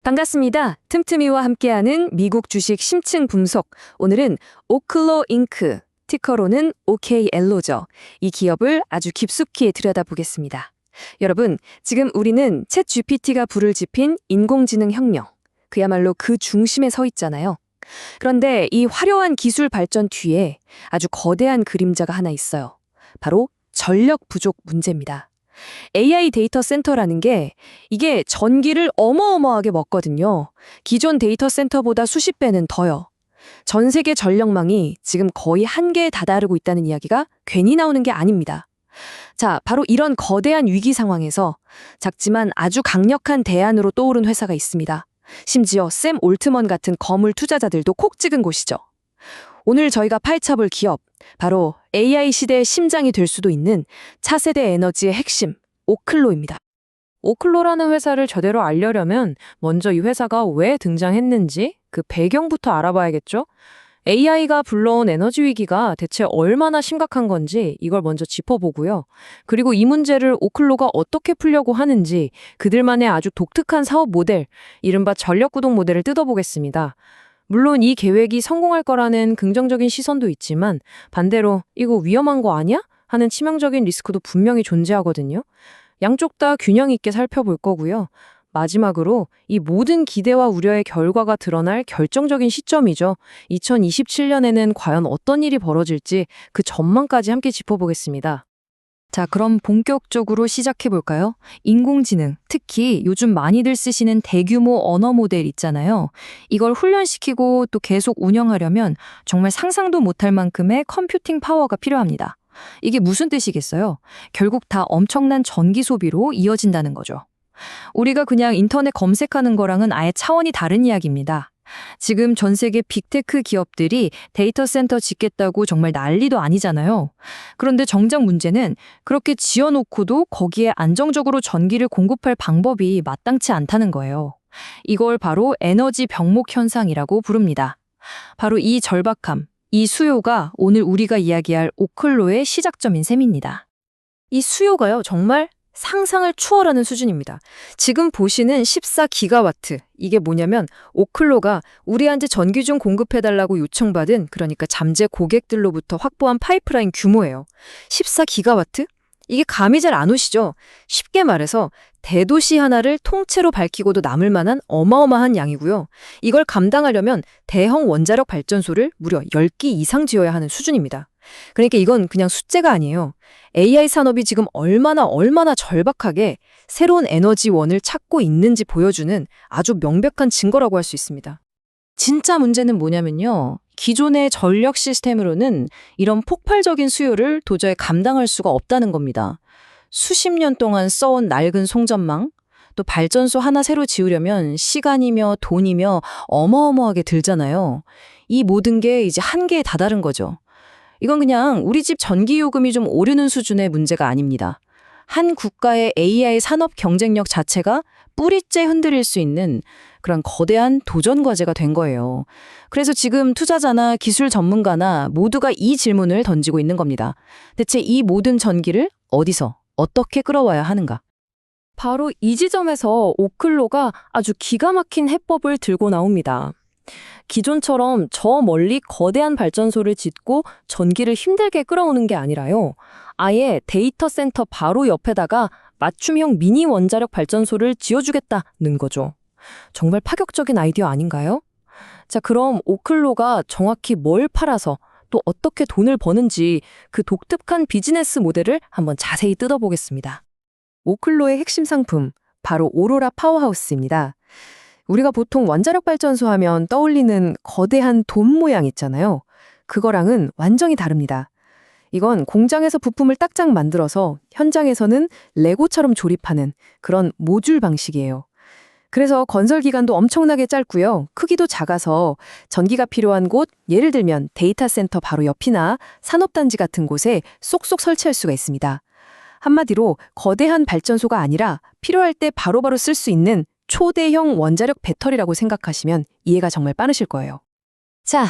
반갑습니다. 틈틈이와 함께하는 미국 주식 심층 분석. 오늘은 오클로 잉크, 티커로는 OKL로죠. 이 기업을 아주 깊숙이 들여다보겠습니다. 여러분, 지금 우리는 챗 GPT가 불을 지핀 인공지능 혁명, 그야말로 그 중심에 서 있잖아요. 그런데 이 화려한 기술 발전 뒤에 아주 거대한 그림자가 하나 있어요. 바로 전력 부족 문제입니다. AI 데이터 센터라는 게 이게 전기를 어마어마하게 먹거든요. 기존 데이터 센터보다 수십 배는 더요. 전 세계 전력망이 지금 거의 한계에 다다르고 있다는 이야기가 괜히 나오는 게 아닙니다. 자, 바로 이런 거대한 위기 상황에서 작지만 아주 강력한 대안으로 떠오른 회사가 있습니다. 심지어 샘 올트먼 같은 거물 투자자들도 콕 찍은 곳이죠. 오늘 저희가 파헤쳐볼 기업, 바로 AI 시대의 심장이 될 수도 있는 차세대 에너지의 핵심, 오클로입니다. 오클로라는 회사를 제대로 알려면 먼저 이 회사가 왜 등장했는지 그 배경부터 알아봐야겠죠? AI가 불러온 에너지 위기가 대체 얼마나 심각한 건지 이걸 먼저 짚어보고요. 그리고 이 문제를 오클로가 어떻게 풀려고 하는지 그들만의 아주 독특한 사업 모델, 이른바 전력구동 모델을 뜯어보겠습니다. 물론 이 계획이 성공할 거라는 긍정적인 시선도 있지만 반대로 이거 위험한 거 아니야? 하는 치명적인 리스크도 분명히 존재하거든요. 양쪽 다 균형 있게 살펴볼 거고요. 마지막으로 이 모든 기대와 우려의 결과가 드러날 결정적인 시점이죠. 2027년에는 과연 어떤 일이 벌어질지 그 전망까지 함께 짚어보겠습니다. 자, 그럼 본격적으로 시작해볼까요? 인공지능, 특히 요즘 많이들 쓰시는 대규모 언어 모델 있잖아요. 이걸 훈련시키고 또 계속 운영하려면 정말 상상도 못할 만큼의 컴퓨팅 파워가 필요합니다. 이게 무슨 뜻이겠어요? 결국 다 엄청난 전기 소비로 이어진다는 거죠. 우리가 그냥 인터넷 검색하는 거랑은 아예 차원이 다른 이야기입니다. 지금 전 세계 빅테크 기업들이 데이터 센터 짓겠다고 정말 난리도 아니잖아요. 그런데 정작 문제는 그렇게 지어놓고도 거기에 안정적으로 전기를 공급할 방법이 마땅치 않다는 거예요. 이걸 바로 에너지 병목 현상이라고 부릅니다. 바로 이 절박함, 이 수요가 오늘 우리가 이야기할 오클로의 시작점인 셈입니다. 이 수요가요, 정말 상상을 추월하는 수준입니다. 지금 보시는 14기가와트, 이게 뭐냐면 오클로가 우리한테 전기 좀 공급해달라고 요청받은, 그러니까 잠재 고객들로부터 확보한 파이프라인 규모예요. 14기가와트? 이게 감이 잘 안 오시죠? 쉽게 말해서 대도시 하나를 통째로 밝히고도 남을 만한 어마어마한 양이고요. 이걸 감당하려면 대형 원자력 발전소를 무려 10기 이상 지어야 하는 수준입니다. 그러니까 이건 그냥 숫자가 아니에요. AI 산업이 지금 얼마나 절박하게 새로운 에너지원을 찾고 있는지 보여주는 아주 명백한 증거라고 할 수 있습니다. 진짜 문제는 뭐냐면요. 기존의 전력 시스템으로는 이런 폭발적인 수요를 도저히 감당할 수가 없다는 겁니다. 수십 년 동안 써온 낡은 송전망, 또 발전소 하나 새로 지으려면 시간이며 돈이며 어마어마하게 들잖아요. 이 모든 게 이제 한계에 다다른 거죠. 이건 그냥 우리 집 전기요금이 좀 오르는 수준의 문제가 아닙니다. 한 국가의 AI 산업 경쟁력 자체가 뿌리째 흔들릴 수 있는 그런 거대한 도전 과제가 된 거예요. 그래서 지금 투자자나 기술 전문가나 모두가 이 질문을 던지고 있는 겁니다. 대체 이 모든 전기를 어디서, 어떻게 끌어와야 하는가? 바로 이 지점에서 오클로가 아주 기가 막힌 해법을 들고 나옵니다. 기존처럼 저 멀리 거대한 발전소를 짓고 전기를 힘들게 끌어오는 게 아니라요. 아예 데이터 센터 바로 옆에다가 맞춤형 미니 원자력 발전소를 지어주겠다는 거죠. 정말 파격적인 아이디어 아닌가요? 자, 그럼 오클로가 정확히 뭘 팔아서 또 어떻게 돈을 버는지 그 독특한 비즈니스 모델을 한번 자세히 뜯어보겠습니다. 오클로의 핵심 상품, 바로 오로라 파워하우스입니다. 우리가 보통 원자력 발전소 하면 떠올리는 거대한 돔 모양 있잖아요. 그거랑은 완전히 다릅니다. 이건 공장에서 부품을 딱딱 만들어서 현장에서는 레고처럼 조립하는 그런 모듈 방식이에요. 그래서 건설 기간도 엄청나게 짧고요. 크기도 작아서 전기가 필요한 곳, 예를 들면 데이터 센터 바로 옆이나 산업단지 같은 곳에 쏙쏙 설치할 수가 있습니다. 한마디로 거대한 발전소가 아니라 필요할 때 바로바로 쓸 수 있는 초대형 원자력 배터리라고 생각하시면 이해가 정말 빠르실 거예요. 자,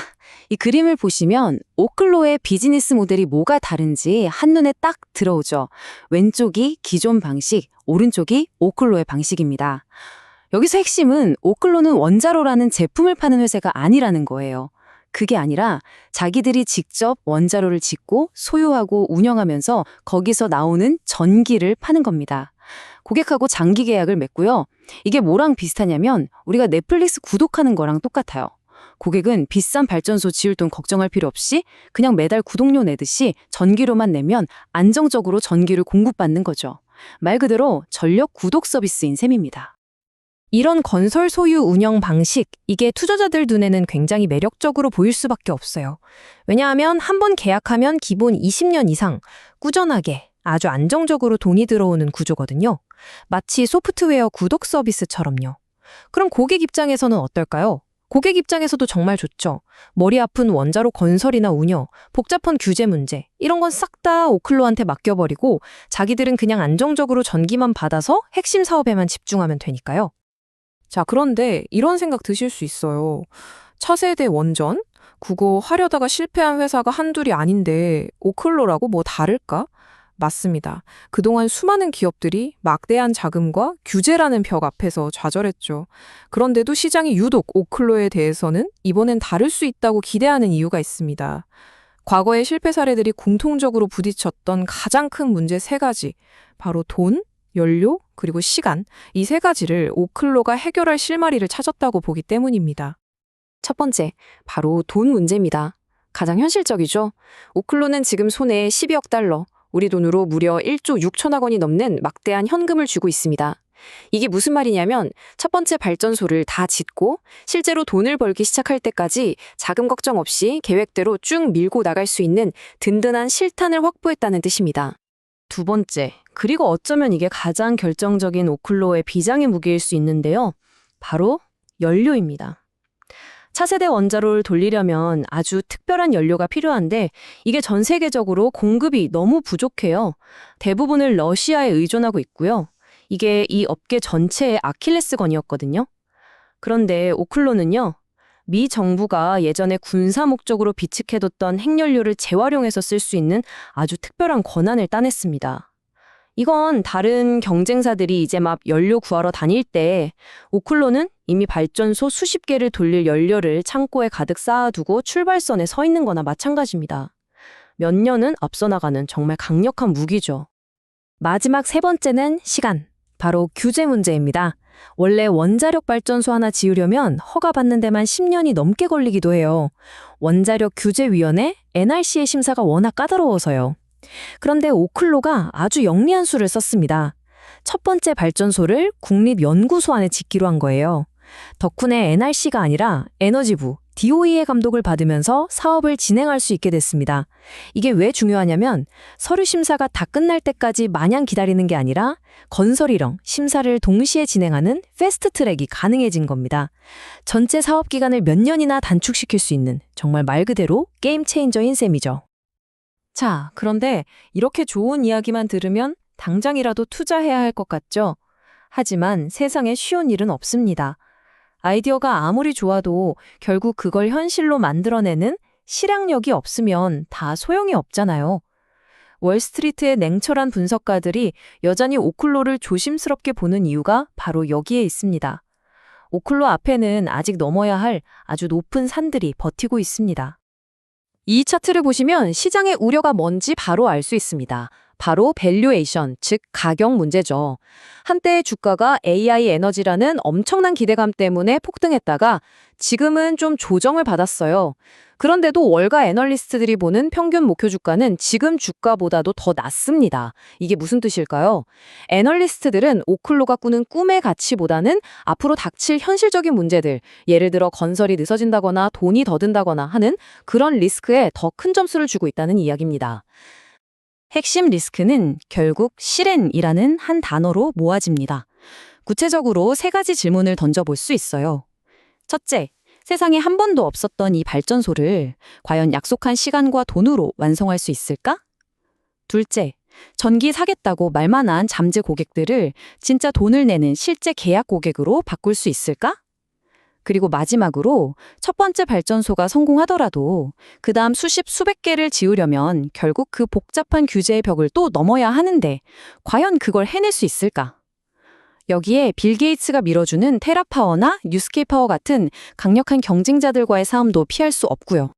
이 그림을 보시면 오클로의 비즈니스 모델이 뭐가 다른지 한눈에 딱 들어오죠. 왼쪽이 기존 방식, 오른쪽이 오클로의 방식입니다. 여기서 핵심은 오클로는 원자로라는 제품을 파는 회사가 아니라는 거예요. 그게 아니라 자기들이 직접 원자로를 짓고 소유하고 운영하면서 거기서 나오는 전기를 파는 겁니다. 고객하고 장기 계약을 맺고요. 이게 뭐랑 비슷하냐면 우리가 넷플릭스 구독하는 거랑 똑같아요. 고객은 비싼 발전소 지을 돈 걱정할 필요 없이 그냥 매달 구독료 내듯이 전기료만 내면 안정적으로 전기를 공급받는 거죠. 말 그대로 전력 구독 서비스인 셈입니다. 이런 건설 소유 운영 방식, 이게 투자자들 눈에는 굉장히 매력적으로 보일 수밖에 없어요. 왜냐하면 한 번 계약하면 기본 20년 이상 꾸준하게 아주 안정적으로 돈이 들어오는 구조거든요. 마치 소프트웨어 구독 서비스처럼요. 그럼 고객 입장에서는 어떨까요? 고객 입장에서도 정말 좋죠. 머리 아픈 원자로 건설이나 운영, 복잡한 규제 문제, 이런 건 싹 다 오클로한테 맡겨버리고 자기들은 그냥 안정적으로 전기만 받아서 핵심 사업에만 집중하면 되니까요. 자, 그런데 이런 생각 드실 수 있어요. 차세대 원전? 그거 하려다가 실패한 회사가 한둘이 아닌데 오클로라고 뭐 다를까? 맞습니다. 그동안 수많은 기업들이 막대한 자금과 규제라는 벽 앞에서 좌절했죠. 그런데도 시장이 유독 오클로에 대해서는 이번엔 다를 수 있다고 기대하는 이유가 있습니다. 과거의 실패 사례들이 공통적으로 부딪혔던 가장 큰 문제 세 가지, 바로 돈, 연료, 그리고 시간, 이 세 가지를 오클로가 해결할 실마리를 찾았다고 보기 때문입니다. 첫 번째, 바로 돈 문제입니다. 가장 현실적이죠. 오클로는 지금 손에 12억 달러, 우리 돈으로 무려 1조 6천억 원이 넘는 막대한 현금을 쥐고 있습니다. 이게 무슨 말이냐면 첫 번째 발전소를 다 짓고 실제로 돈을 벌기 시작할 때까지 자금 걱정 없이 계획대로 쭉 밀고 나갈 수 있는 든든한 실탄을 확보했다는 뜻입니다. 두 번째, 그리고 어쩌면 이게 가장 결정적인 오클로의 비장의 무기일 수 있는데요. 바로 연료입니다. 차세대 원자로를 돌리려면 아주 특별한 연료가 필요한데 이게 전 세계적으로 공급이 너무 부족해요. 대부분을 러시아에 의존하고 있고요. 이게 이 업계 전체의 아킬레스건이었거든요. 그런데 오클로는요. 미 정부가 예전에 군사 목적으로 비축해뒀던 핵연료를 재활용해서 쓸 수 있는 아주 특별한 권한을 따냈습니다. 이건 다른 경쟁사들이 이제 막 연료 구하러 다닐 때 오클로는 이미 발전소 수십 개를 돌릴 연료를 창고에 가득 쌓아두고 출발선에 서 있는 거나 마찬가지입니다. 몇 년은 앞서 나가는 정말 강력한 무기죠. 마지막 세 번째는 시간. 바로 규제 문제입니다. 원래 원자력 발전소 하나 지으려면 허가받는 데만 10년이 넘게 걸리기도 해요. 원자력 규제위원회 NRC의 심사가 워낙 까다로워서요. 그런데 오클로가 아주 영리한 수를 썼습니다. 첫 번째 발전소를 국립연구소 안에 짓기로 한 거예요. 덕분에 NRC가 아니라 에너지부, DOE의 감독을 받으면서 사업을 진행할 수 있게 됐습니다. 이게 왜 중요하냐면 서류 심사가 다 끝날 때까지 마냥 기다리는 게 아니라 건설이랑 심사를 동시에 진행하는 패스트트랙이 가능해진 겁니다. 전체 사업 기간을 몇 년이나 단축시킬 수 있는 정말 말 그대로 게임 체인저인 셈이죠. 자, 그런데 이렇게 좋은 이야기만 들으면 당장이라도 투자해야 할 것 같죠? 하지만 세상에 쉬운 일은 없습니다. 아이디어가 아무리 좋아도 결국 그걸 현실로 만들어내는 실행력이 없으면 다 소용이 없잖아요. 월스트리트의 냉철한 분석가들이 여전히 오클로를 조심스럽게 보는 이유가 바로 여기에 있습니다. 오클로 앞에는 아직 넘어야 할 아주 높은 산들이 버티고 있습니다. 이 차트를 보시면 시장의 우려가 뭔지 바로 알 수 있습니다. 바로 밸류에이션, 즉 가격 문제죠. 한때 주가가 AI 에너지라는 엄청난 기대감 때문에 폭등했다가 지금은 좀 조정을 받았어요. 그런데도 월가 애널리스트들이 보는 평균 목표 주가는 지금 주가보다도 더 낮습니다. 이게 무슨 뜻일까요? 애널리스트들은 오클로가 꾸는 꿈의 가치보다는 앞으로 닥칠 현실적인 문제들, 예를 들어 건설이 늦어진다거나 돈이 더 든다거나 하는 그런 리스크에 더 큰 점수를 주고 있다는 이야기입니다. 핵심 리스크는 결국 실엔이라는 한 단어로 모아집니다. 구체적으로 세 가지 질문을 던져볼 수 있어요. 첫째, 세상에 한 번도 없었던 이 발전소를 과연 약속한 시간과 돈으로 완성할 수 있을까? 둘째, 전기 사겠다고 말만 한 잠재 고객들을 진짜 돈을 내는 실제 계약 고객으로 바꿀 수 있을까? 그리고 마지막으로 첫 번째 발전소가 성공하더라도 그 다음 수백 개를 지으려면 결국 그 복잡한 규제의 벽을 또 넘어야 하는데 과연 그걸 해낼 수 있을까? 여기에 빌 게이츠가 밀어주는 테라파워나 뉴스케이파워 같은 강력한 경쟁자들과의 싸움도 피할 수 없고요.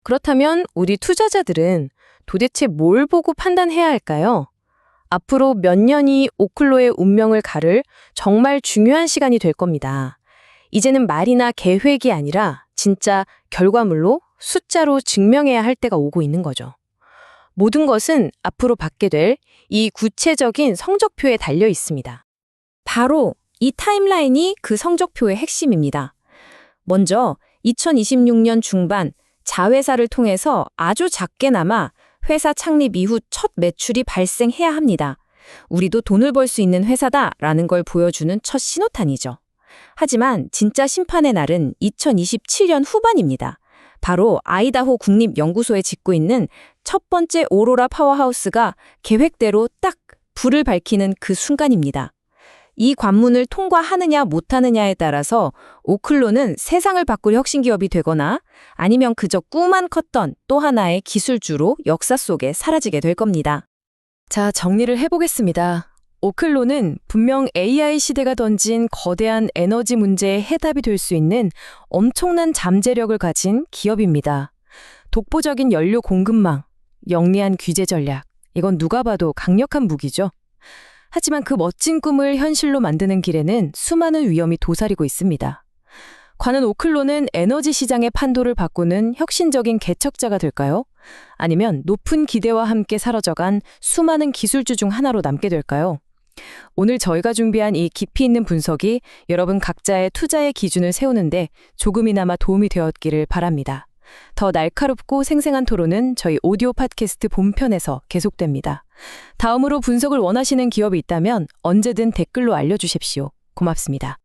그렇다면 우리 투자자들은 도대체 뭘 보고 판단해야 할까요? 앞으로 몇 년이 오클로의 운명을 가를 정말 중요한 시간이 될 겁니다. 이제는 말이나 계획이 아니라 진짜 결과물로 숫자로 증명해야 할 때가 오고 있는 거죠. 모든 것은 앞으로 받게 될 이 구체적인 성적표에 달려 있습니다. 바로 이 타임라인이 그 성적표의 핵심입니다. 먼저 2026년 중반 자회사를 통해서 아주 작게나마 회사 창립 이후 첫 매출이 발생해야 합니다. 우리도 돈을 벌 수 있는 회사다라는 걸 보여주는 첫 신호탄이죠. 하지만 진짜 심판의 날은 2027년 후반입니다. 바로 아이다호 국립연구소에 짓고 있는 첫 번째 오로라 파워하우스가 계획대로 딱 불을 밝히는 그 순간입니다. 이 관문을 통과하느냐 못하느냐에 따라서 오클로는 세상을 바꿀 혁신기업이 되거나 아니면 그저 꿈만 컸던 또 하나의 기술주로 역사 속에 사라지게 될 겁니다. 자, 정리를 해보겠습니다. 오클로는 분명 AI 시대가 던진 거대한 에너지 문제의 해답이 될 수 있는 엄청난 잠재력을 가진 기업입니다. 독보적인 연료 공급망, 영리한 규제 전략, 이건 누가 봐도 강력한 무기죠. 하지만 그 멋진 꿈을 현실로 만드는 길에는 수많은 위험이 도사리고 있습니다. 과연 오클로는 에너지 시장의 판도를 바꾸는 혁신적인 개척자가 될까요? 아니면 높은 기대와 함께 사라져간 수많은 기술주 중 하나로 남게 될까요? 오늘 저희가 준비한 이 깊이 있는 분석이 여러분 각자의 투자의 기준을 세우는데 조금이나마 도움이 되었기를 바랍니다. 더 날카롭고 생생한 토론은 저희 오디오 팟캐스트 본편에서 계속됩니다. 다음으로 분석을 원하시는 기업이 있다면 언제든 댓글로 알려주십시오. 고맙습니다.